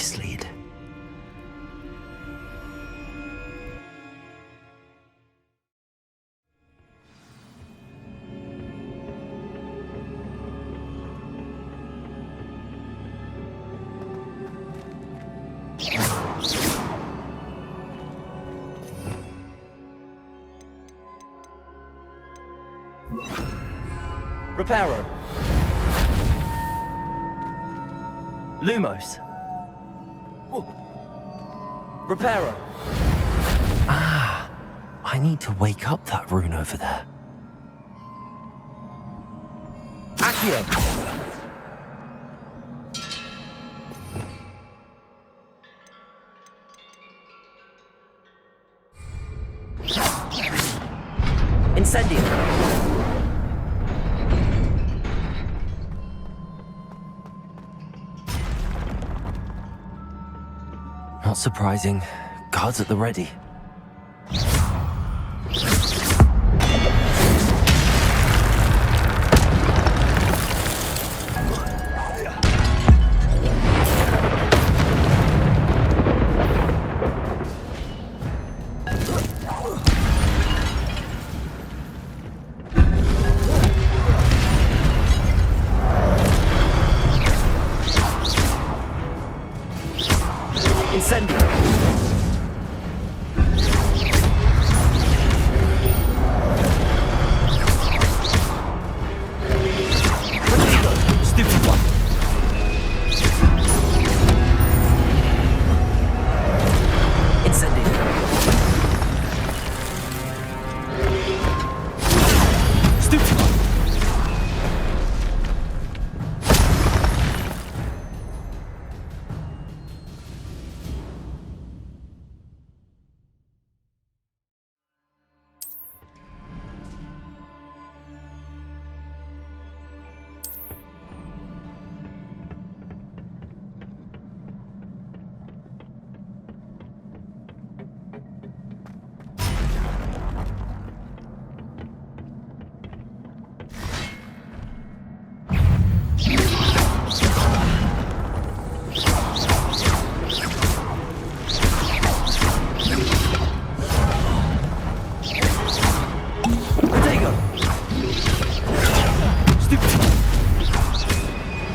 this lead? Reparo. Lumos. Reparo. Ah, I need to wake up that rune over there. Accio. Incendio. Not surprising. Guards at the ready. Incendio. Stupid one. Incendio. Stupid one.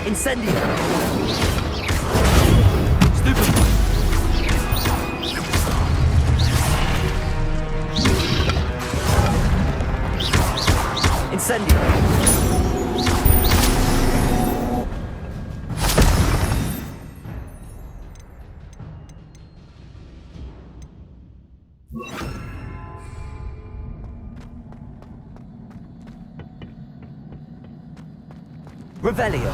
Incendio. Stupid one. Incendio. Revelio.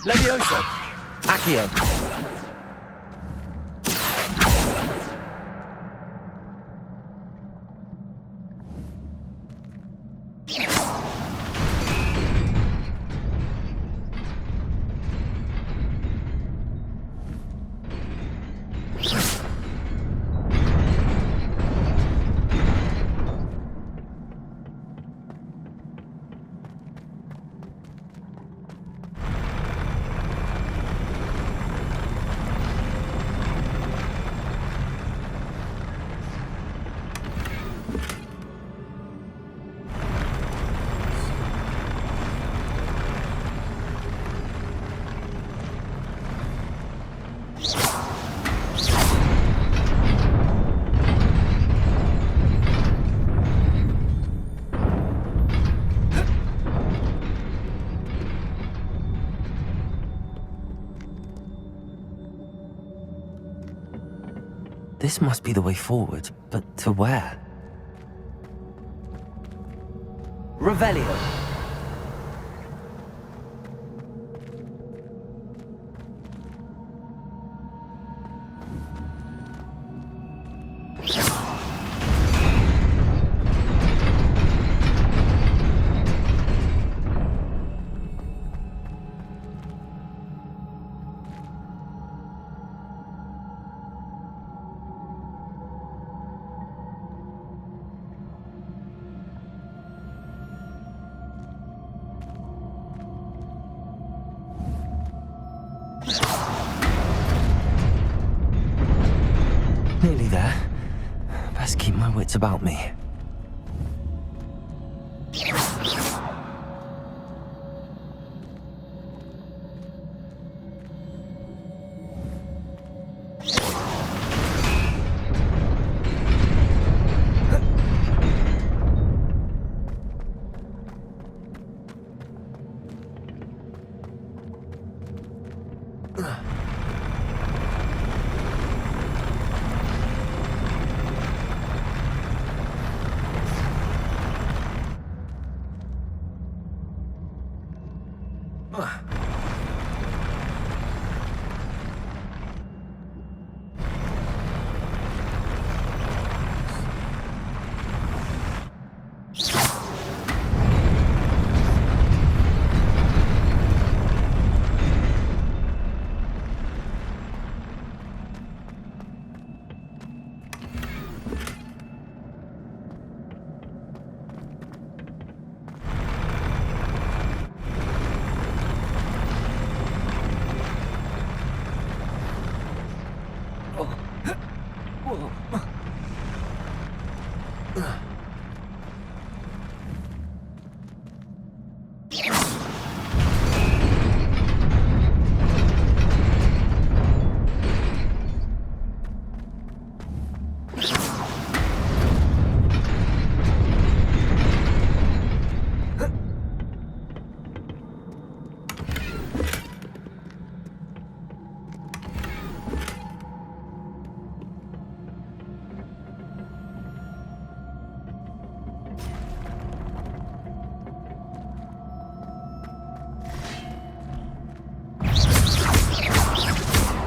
Levioso. Accio. This must be the way forward, but to where? Revelio. Nearly there. Best keep my wits about me.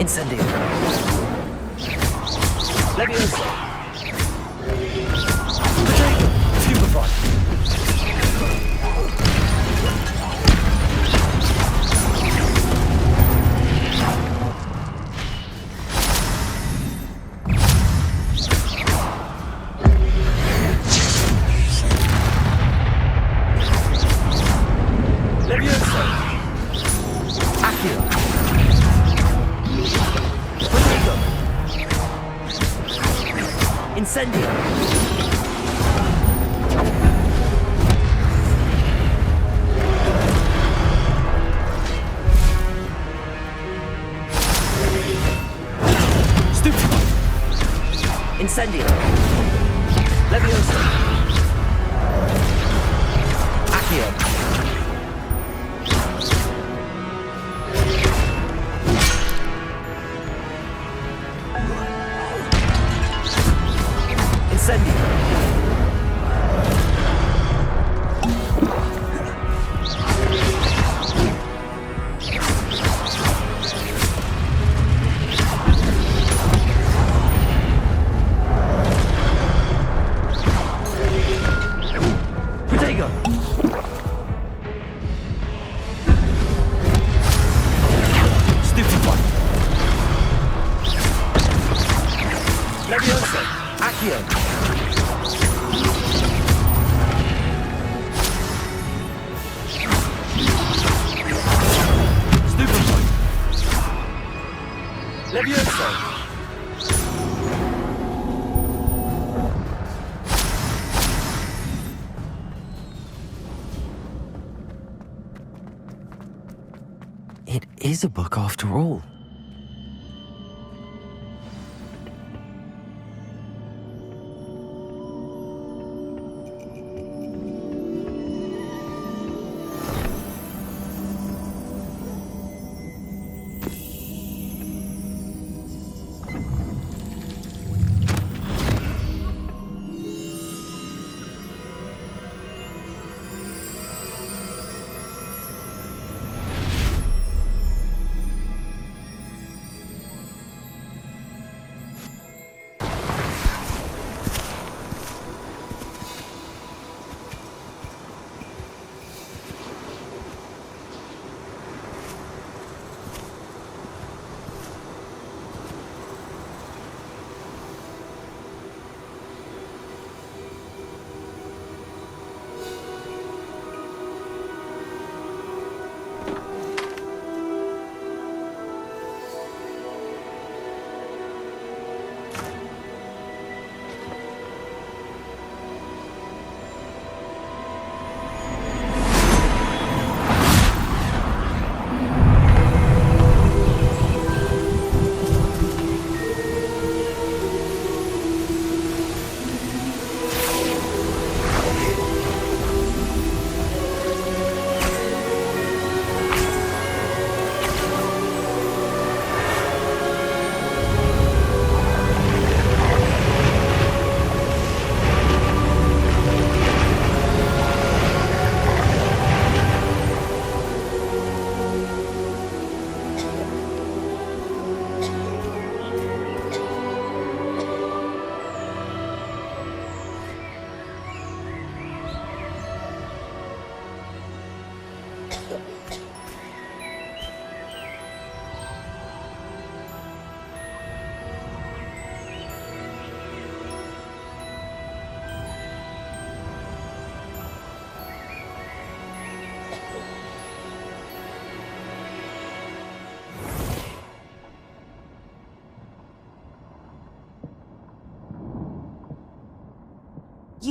Incendio. Leviosa. Potato. Stupefy. Leviosa. Accio. Potato. Incendio. Stupefy. Incendio. Leviosa. Accio. Incendio. Potato. Stupefy. Leviosa. Accio. Stupefy. Leviosa. It is a book after all.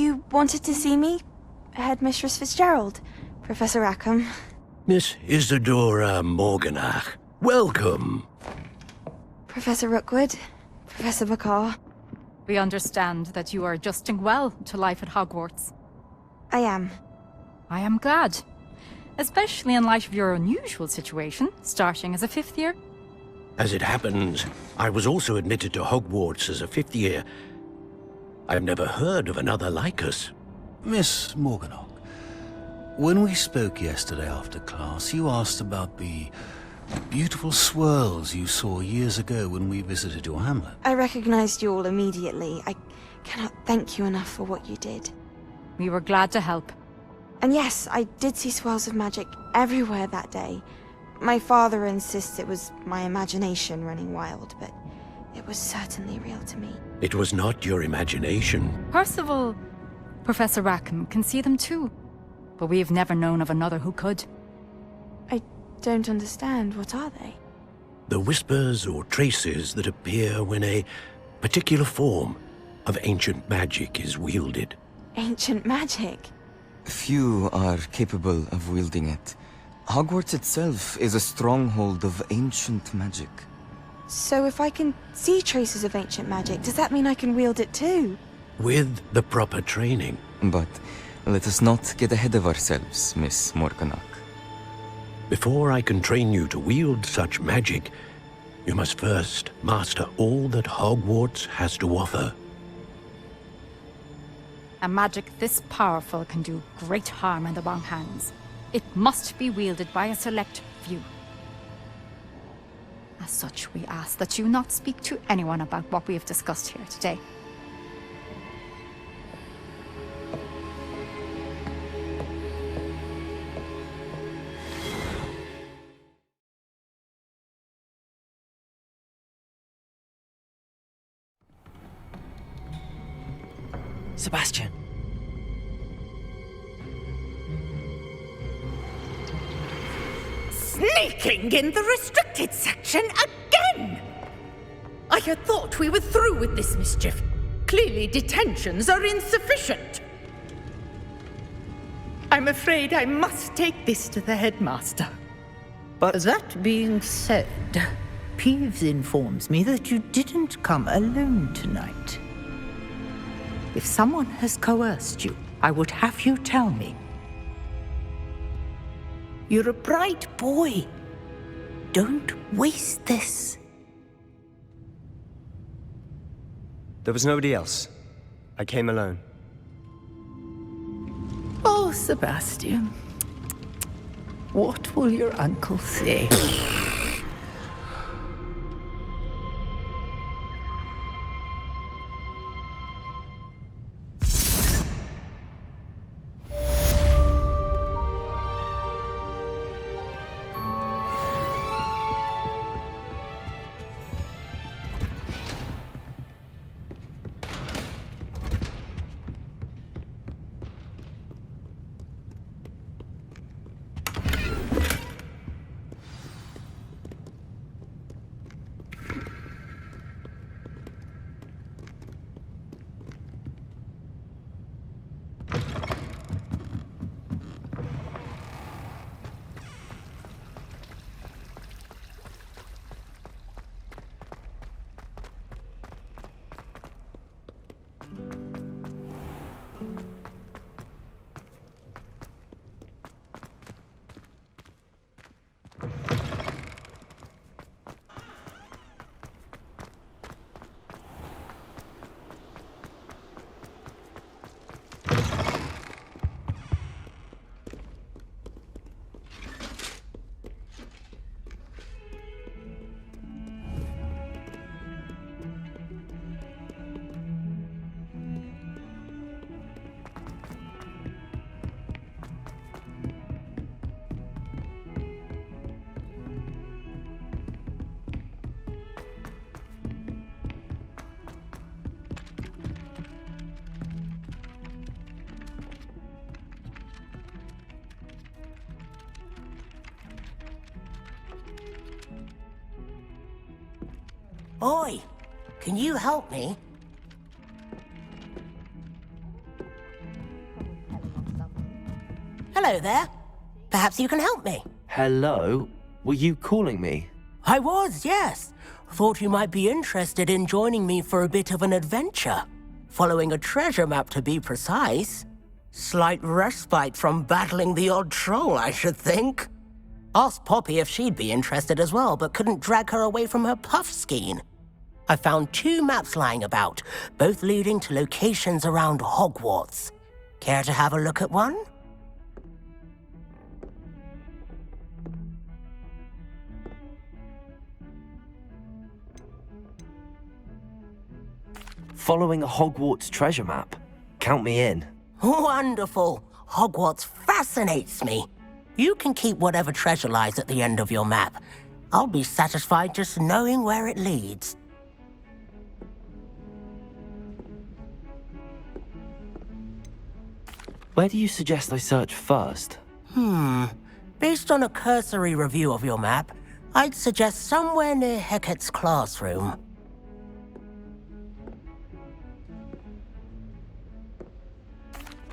You wanted to see me? Headmistress Fitzgerald? Professor Rackham? Miss Isadora Morganach, welcome. Professor Rookwood? Professor McCaw? We understand that you are adjusting well to life at Hogwarts. I am. I am glad. Especially in light of your unusual situation, starting as a 5th year. As it happens, I was also admitted to Hogwarts as a 5th year. I've never heard of another like us. Miss Morganach, when we spoke yesterday after class, you asked about the beautiful swirls you saw years ago when we visited your hamlet. I recognized you all immediately. I cannot thank you enough for what you did. We were glad to help. And yes, I did see swirls of magic everywhere that day. My father insists it was my imagination running wild, but it was certainly real to me. It was not your imagination. Percival, Professor Rackham can see them too. But we have never known of another who could. I don't understand. What are they? The whispers or traces that appear when a particular form of ancient magic is wielded. Ancient magic? Few are capable of wielding it. Hogwarts itself is a stronghold of ancient magic. So if I can see traces of ancient magic, does that mean I can wield it too? With the proper training. But let us not get ahead of ourselves, Miss Morganach. Before I can train you to wield such magic, you must first master all that Hogwarts has to offer. A magic this powerful can do great harm in the wrong hands. It must be wielded by a select few. As such, we ask that you not speak to anyone about what we have discussed here today. Sebastian. Sneaking in the restricted section again! I had thought we were through with this mischief. Clearly detentions are insufficient. I'm afraid I must take this to the headmaster. But that being said, Peeves informs me that you didn't come alone tonight. If someone has coerced you, I would have you tell me. You're a bright boy. Don't waste this. There was nobody else. I came alone. Oh, Sebastian. What will your uncle say? Oi, can you help me? Hello there. Perhaps you can help me. Hello? Were you calling me? I was, yes. Thought you might be interested in joining me for a bit of an adventure. Following a treasure map, to be precise. Slight respite from battling the odd troll, I should think. Asked Poppy if she'd be interested as well, but couldn't drag her away from her puff skein. I found 2 maps lying about, both leading to locations around Hogwarts. Care to have a look at one? Following a Hogwarts treasure map. Count me in. Wonderful. Hogwarts fascinates me. You can keep whatever treasure lies at the end of your map. I'll be satisfied just knowing where it leads. Where do you suggest I search first? Based on a cursory review of your map, I'd suggest somewhere near Hecat's classroom.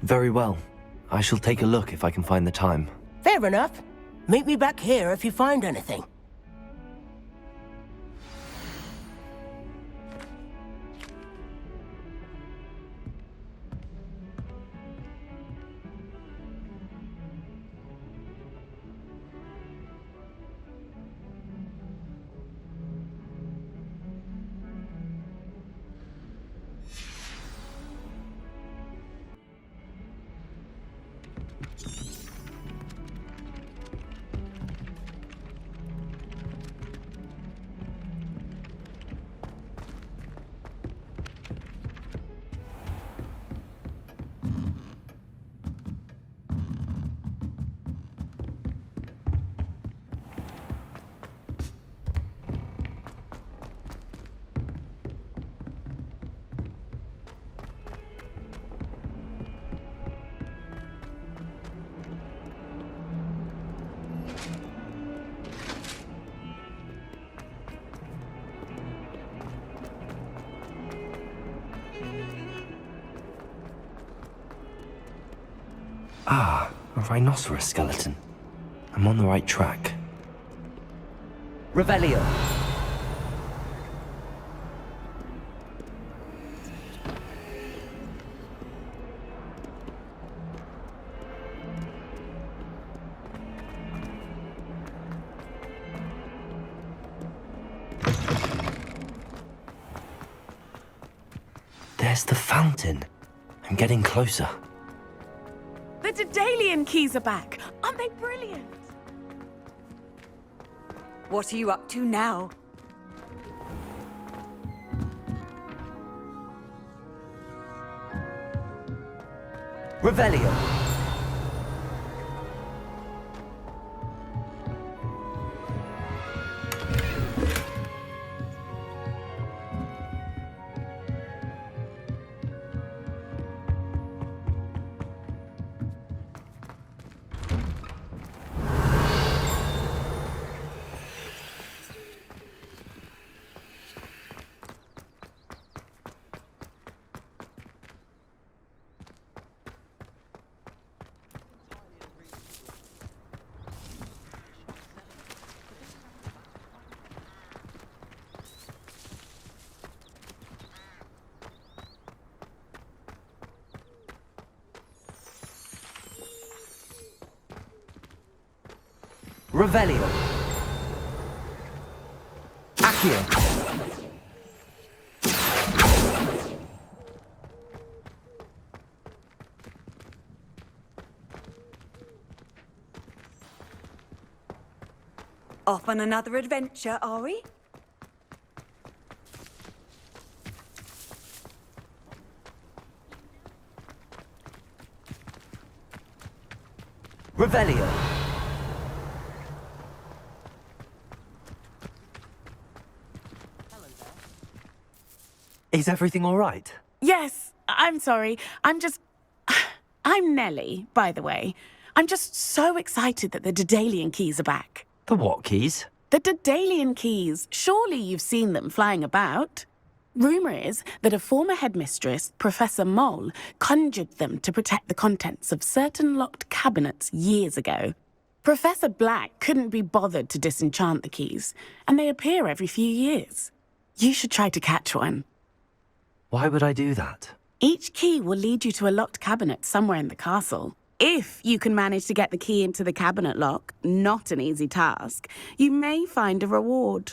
Very well. I shall take a look if I can find the time. Fair enough. Meet me back here if you find anything. Ah, a rhinoceros skeleton. I'm on the right track. Revelio. There's the fountain. I'm getting closer. The Daedalian keys are back. Aren't they brilliant? What are you up to now? Revelio. Revelio. Accio. Off on another adventure, are we? Revelio. Is everything all right? Yes, I'm sorry. I'm Nellie, by the way. I'm just so excited that the Daedalian keys are back. The what keys? The Daedalian keys. Surely you've seen them flying about. Rumour is that a former headmistress, Professor Mole, conjured them to protect the contents of certain locked cabinets years ago. Professor Black couldn't be bothered to disenchant the keys, and they appear every few years. You should try to catch one. Why would I do that? Each key will lead you to a locked cabinet somewhere in the castle. If you can manage to get the key into the cabinet lock, not an easy task, you may find a reward.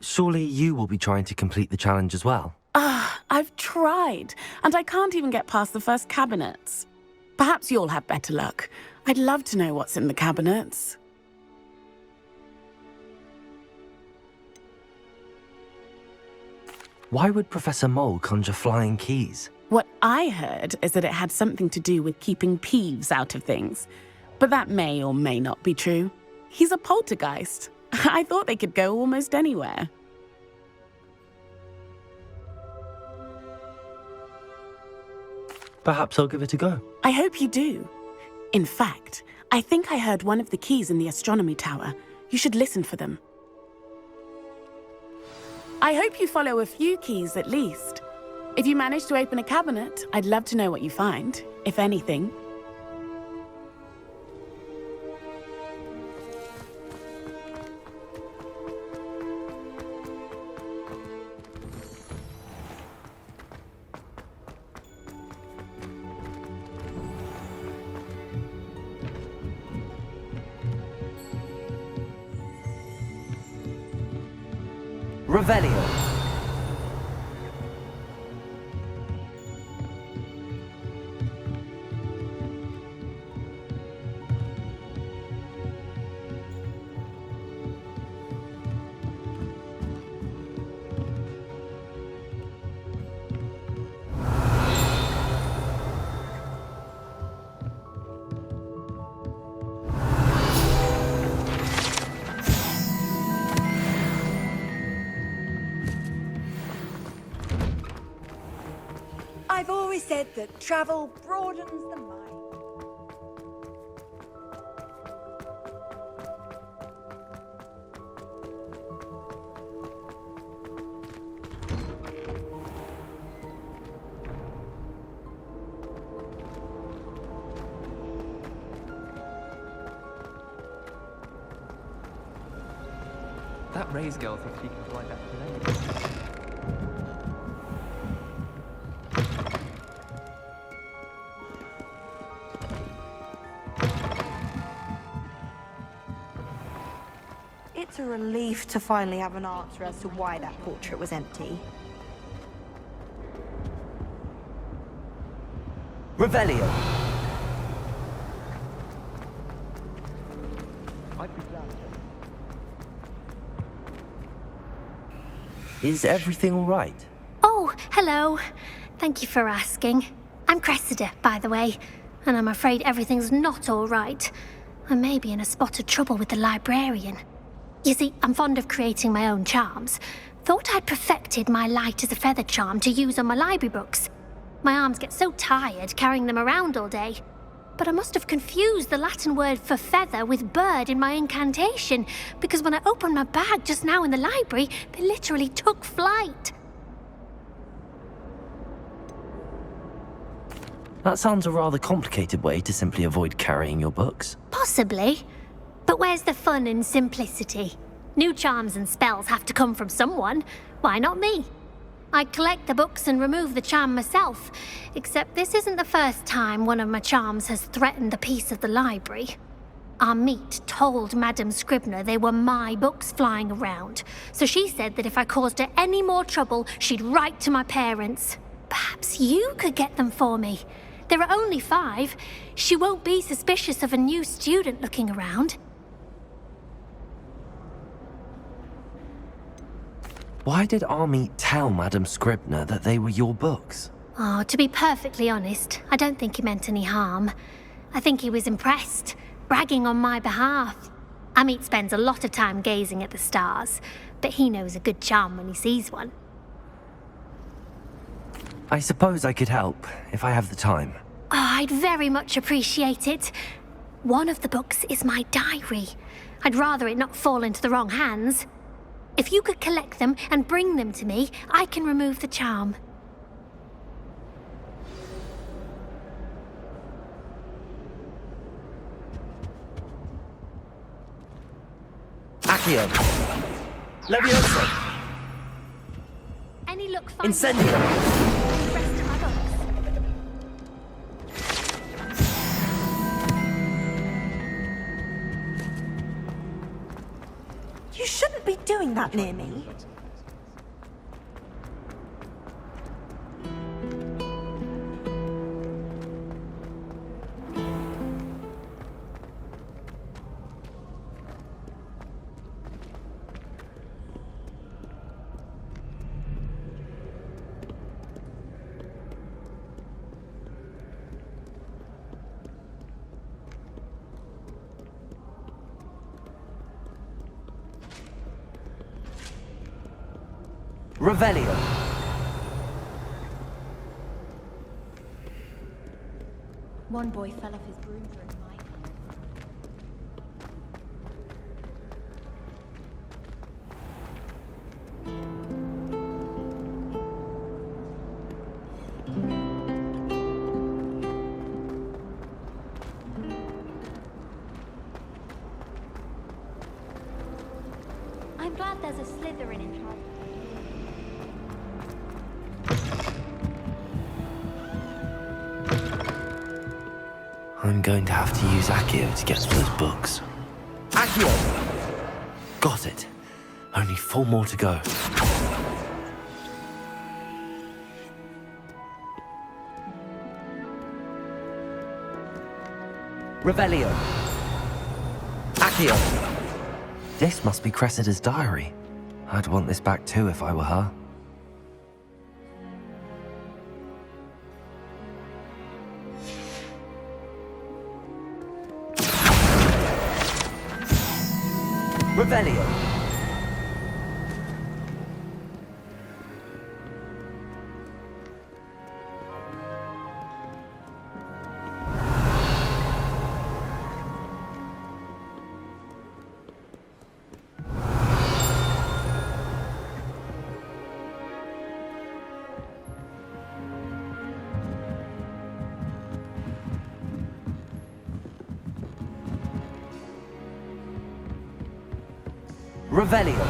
Surely you will be trying to complete the challenge as well? I've tried, and I can't even get past the first cabinets. Perhaps you'll have better luck. I'd love to know what's in the cabinets. Why would Professor Mole conjure flying keys? What I heard is that it had something to do with keeping Peeves out of things. But that may or may not be true. He's a poltergeist. I thought they could go almost anywhere. Perhaps I'll give it a go. I hope you do. In fact, I think I heard one of the keys in the astronomy tower. You should listen for them. I hope you follow a few keys at least. If you manage to open a cabinet, I'd love to know what you find, if anything. Revelio. I've always said that travel broadens the mind. That Ray's girl thinks she can fly back today. It's a relief to finally have an answer as to why that portrait was empty. Revelio. I'd be glad to. Is everything all right? Oh, hello. Thank you for asking. I'm Cressida, by the way, and I'm afraid everything's not all right. I may be in a spot of trouble with the librarian. You see, I'm fond of creating my own charms. Thought I'd perfected my light as a feather charm to use on my library books. My arms get so tired carrying them around all day. But I must have confused the Latin word for feather with bird in my incantation, because when I opened my bag just now in the library, they literally took flight. That sounds a rather complicated way to simply avoid carrying your books. Possibly. But where's the fun in simplicity? New charms and spells have to come from someone. Why not me? I collect the books and remove the charm myself, except this isn't the first time one of my charms has threatened the peace of the library. Our meet told Madame Scribner they were my books flying around, so she said that if I caused her any more trouble, she'd write to my parents. Perhaps you could get them for me. There are only 5. She won't be suspicious of a new student looking around. Why did Army tell Madame Scribner that they were your books? Oh, to be perfectly honest, I don't think he meant any harm. I think he was impressed, bragging on my behalf. Amit spends a lot of time gazing at the stars, but he knows a good charm when he sees one. I suppose I could help, if I have the time. Oh, I'd very much appreciate it. One of the books is my diary. I'd rather it not fall into the wrong hands. If you could collect them and bring them to me, I can remove the charm. Accio. Levioso. Any luck Incendio. Rest of my books. You shouldn't be doing that near me. Revelio. One boy fell off his broom for a mine. I'm glad there's a Slytherin in charge. I'm going to have to use Accio to get to those books. Accio! Got it. Only 4 more to go. Revelio. Accio. This must be Cressida's diary. I'd want this back too if I were her. Revelio. Revelio.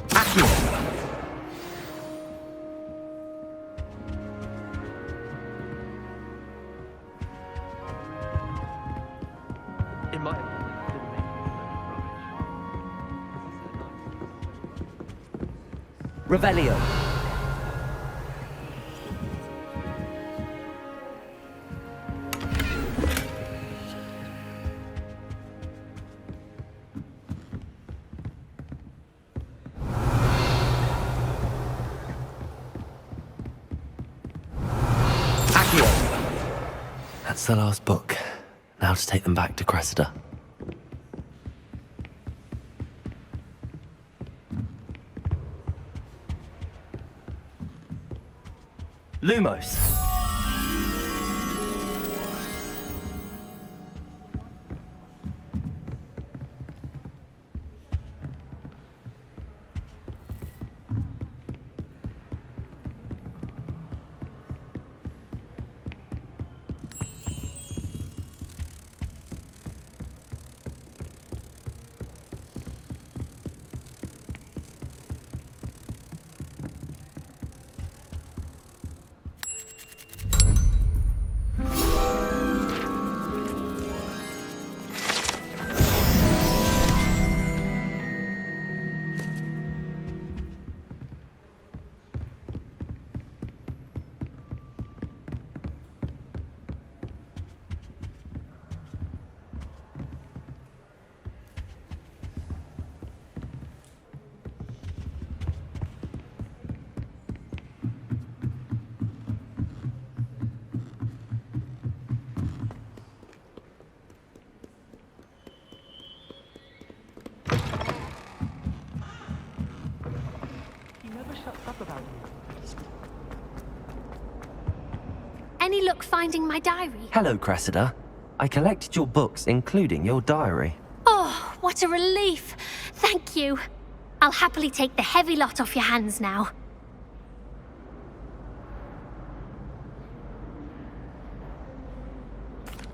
Accio. In my Revelio. That's the last book. Now to take them back to Cressida. Lumos. Any luck finding my diary? Hello, Cressida. I collected your books, including your diary. Oh, what a relief. Thank you. I'll happily take the heavy lot off your hands now.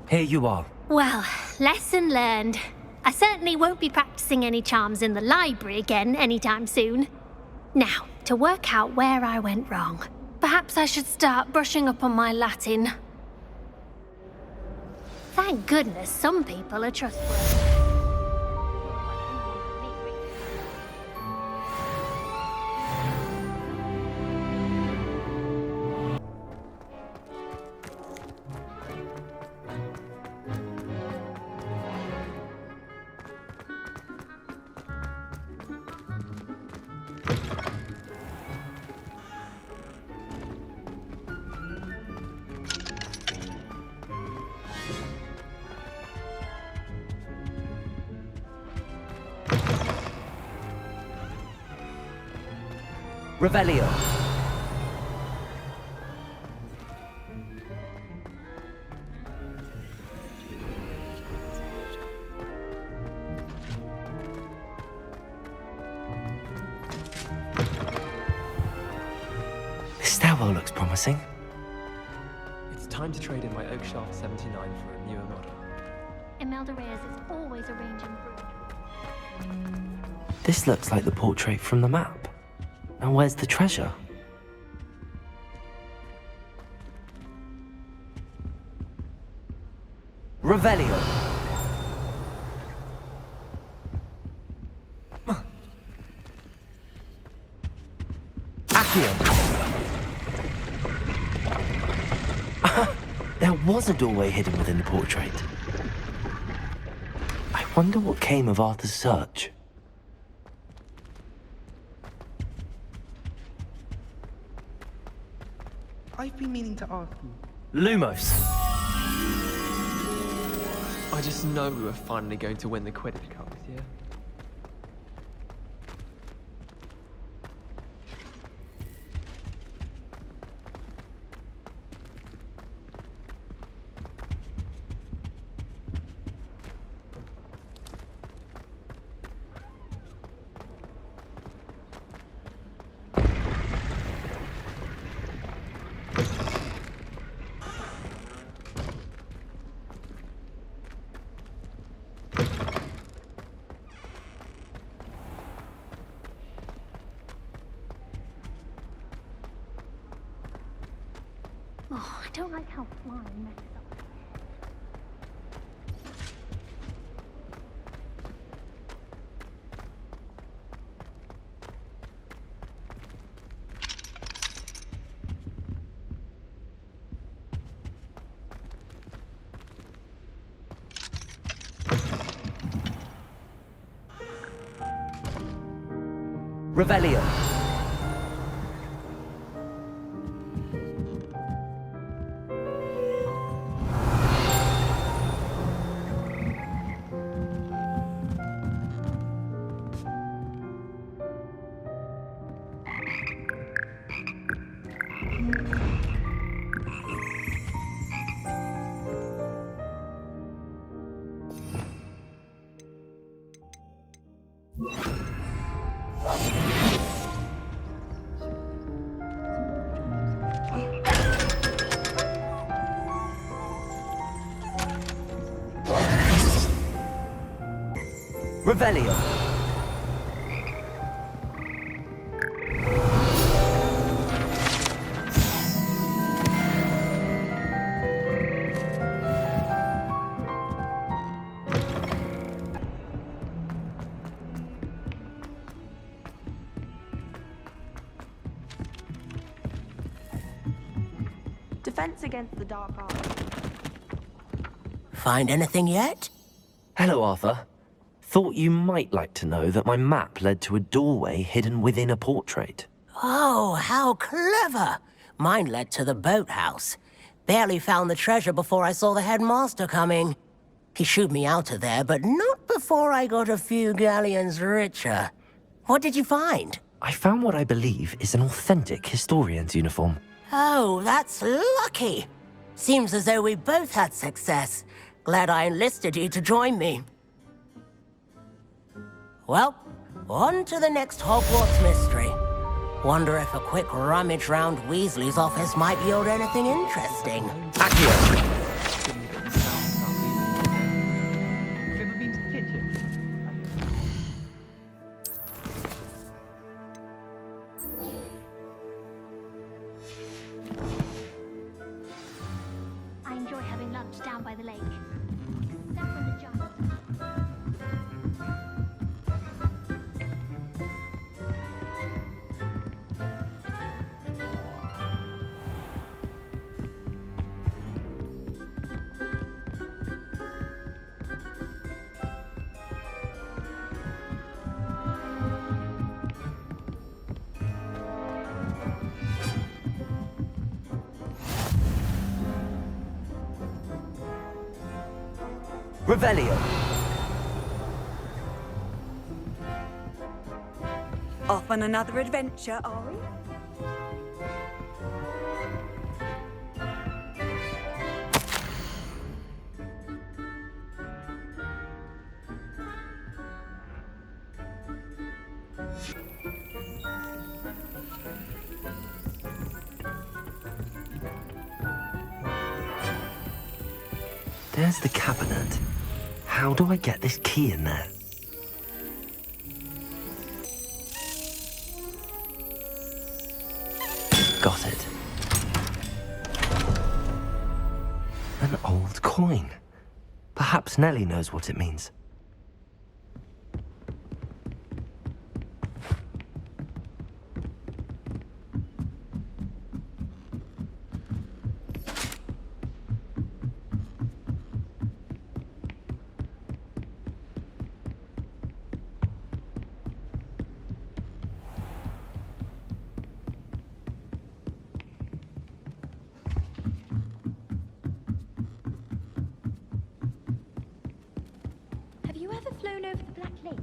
Here you are. Well, lesson learned. I certainly won't be practicing any charms in the library again anytime soon. Now, to work out where I went wrong. Perhaps I should start brushing up on my Latin. Thank goodness some people are trustworthy. Revelio. This stairwell looks promising. It's time to trade in my Oak Shaft 79 for a newer model. Imelda Reyes is always arranging for... This looks like the portrait from the map. And where's the treasure? Revelio. Accio. There was a doorway hidden within the portrait. I wonder what came of Arthur's search. I've been meaning to ask you. Lumos. I just know we were finally going to win the Quidditch Cup this year. Oh, I don't like how flying messes up. Revelio. Revelio. Defense against the dark arts. Find anything yet? Hello, Arthur. Thought you might like to know that my map led to a doorway hidden within a portrait. Oh, how clever! Mine led to the boathouse. Barely found the treasure before I saw the headmaster coming. He shooed me out of there, but not before I got a few galleons richer. What did you find? I found what I believe is an authentic historian's uniform. Oh, that's lucky. Seems as though we both had success. Glad I enlisted you to join me. Well, on to the next Hogwarts mystery. Wonder if a quick rummage round Weasley's office might yield anything interesting. Accio! I enjoy having lunch down by the lake. Except when the giant... Revelio! Off on another adventure, are we? There's the cabinet. How do I get this key in there? Got it. An old coin. Perhaps Nellie knows what it means. Have you ever flown over the Black Lake?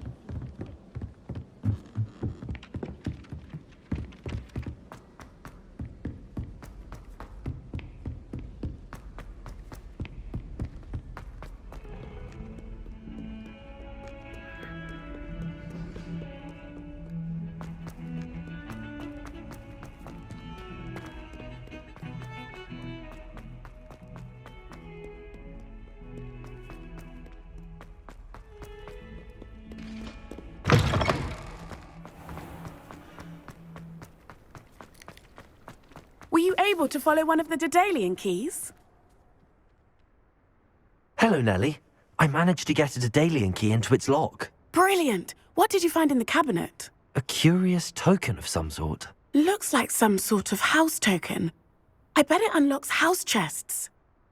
Were you able to follow one of the Daedalian keys? Hello, Nellie. I managed to get a Daedalian key into its lock. Brilliant! What did you find in the cabinet? A curious token of some sort. Looks like some sort of house token. I bet it unlocks house chests.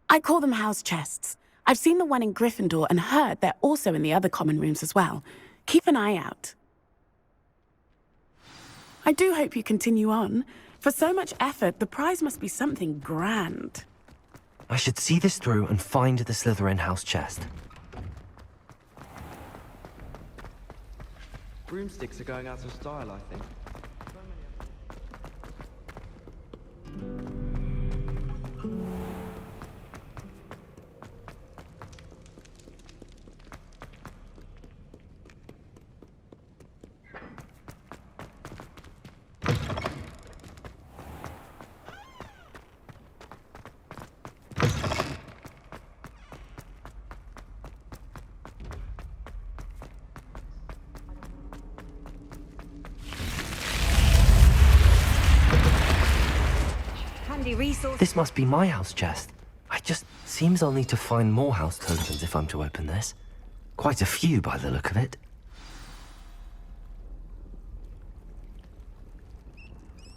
I call them house chests. I've seen the one in Gryffindor and heard they're also in the other common rooms as well. Keep an eye out. I do hope you continue on. For so much effort, the prize must be something grand. I should see this through and find the Slytherin house chest. Broomsticks are going out of style, I think. This must be my house chest. I just seems I'll need to find more house tokens if I'm to open this. Quite a few by the look of it.